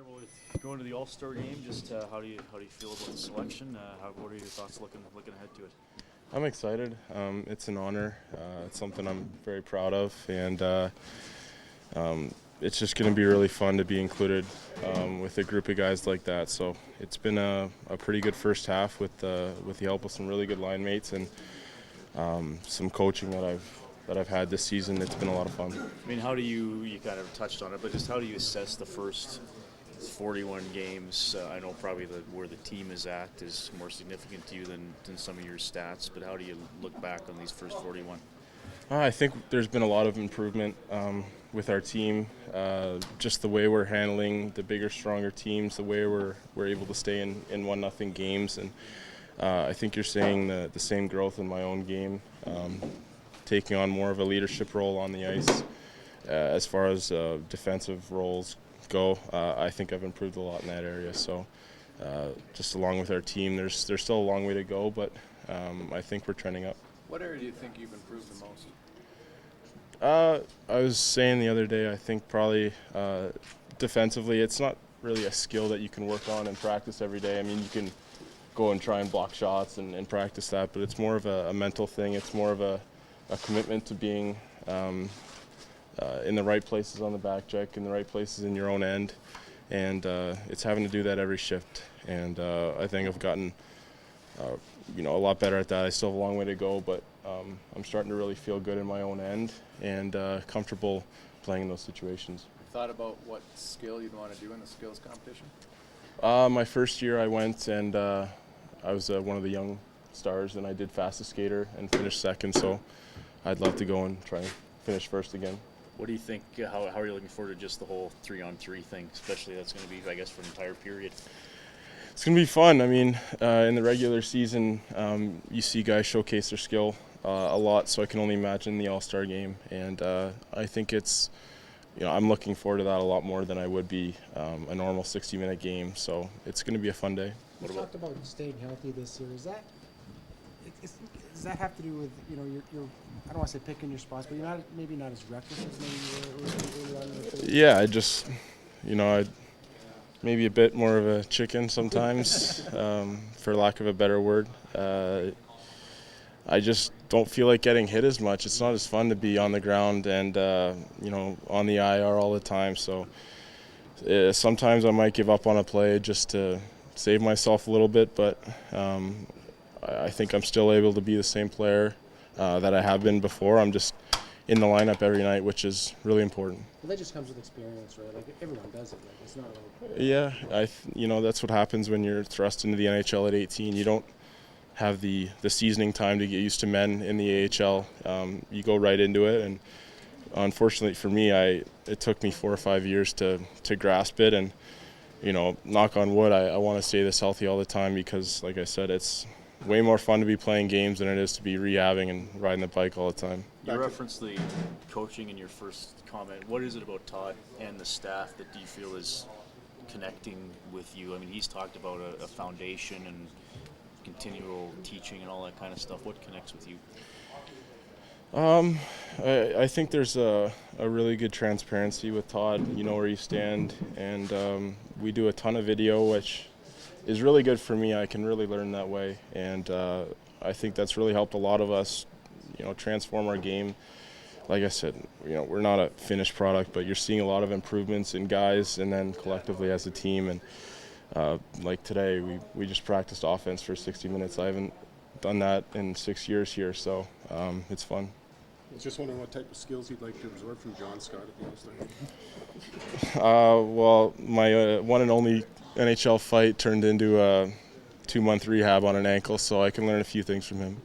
right, well, with going to the All Star game, just how do you feel about the selection? What are your thoughts looking ahead to it? I'm excited. It's an honor. It's something I'm very proud of, and it's just going to be really fun to be included with a group of guys like that. So it's been a pretty good first half with the help of some really good line mates and some coaching that I've had this season. It's been a lot of fun. I mean, how do you kind of touched on it, but just how do you assess the first 41 games? I know probably where the team is at is more significant to you than some of your stats, but how do you look back on these first 41? I think there's been a lot of improvement with our team, just the way we're handling the bigger, stronger teams, the way we're able to stay in 1-0 games, and I think you're seeing the same growth in my own game, taking on more of a leadership role on the ice. As far as defensive roles go, I think I've improved a lot in that area. So just along with our team, there's still a long way to go, but I think we're trending up. What area do you think you've improved the most? I was saying the other day, I think probably defensively, it's not really a skill that you can work on and practice every day. I mean, you can go and try and block shots and practice that, but it's more of a mental thing. It's more of a commitment to being in the right places on the back check, in the right places in your own end, and it's having to do that every shift. And I think I've gotten a lot better at that. I still have a long way to go, but I'm starting to really feel good in my own end and comfortable playing in those situations. Thought about what skill you'd want to do in the skills competition? My first year I went and I was one of the young stars, and I did fastest skater and finished second, so I'd love to go and try and finish first again. What do you think, how are you looking forward to just the whole 3-on-3 thing, especially that's going to be, I guess, for an entire period? It's going to be fun. I mean, in the regular season, you see guys showcase their skill a lot, so I can only imagine the All-Star game. And I think it's, I'm looking forward to that a lot more than I would be a normal 60-minute game. So it's going to be a fun day. You talked about staying healthy this year. Does that have to do with, your I don't want to say picking your spots, but you're maybe not as reckless as maybe you were early on in the career? Yeah, I just, maybe a bit more of a chicken sometimes, for lack of a better word. I just don't feel like getting hit as much. It's not as fun to be on the ground and, on the IR all the time. So sometimes I might give up on a play just to save myself a little bit, but I think I'm still able to be the same player that I have been before. I'm just in the lineup every night, which is really important. Well, that just comes with experience, right? Like everyone does it. Like it's not like. Yeah, that's what happens when you're thrust into the NHL at 18. You don't have the seasoning time to get used to men in the AHL. You go right into it, and unfortunately for me, it took me 4 or 5 years to grasp it. And knock on wood, I want to stay this healthy all the time because, like I said, it's way more fun to be playing games than it is to be rehabbing and riding the bike all the time. You referenced the coaching in your first comment. What is it about Todd and the staff that do you feel is connecting with you? I mean, he's talked about a foundation and continual teaching and all that kind of stuff. What connects with you? I think there's a really good transparency with Todd. You know where you stand, and we do a ton of video, which is really good for me. I can really learn that way, and I think that's really helped a lot of us, transform our game. Like I said, we're not a finished product, but you're seeing a lot of improvements in guys and then collectively as a team. And like today, we just practiced offense for 60 minutes. I haven't done that in 6 years here, so it's fun. I was just wondering what type of skills you'd like to absorb from John Scott at the All-Star. Well, my one and only NHL fight turned into a 2-month rehab on an ankle, so I can learn a few things from him.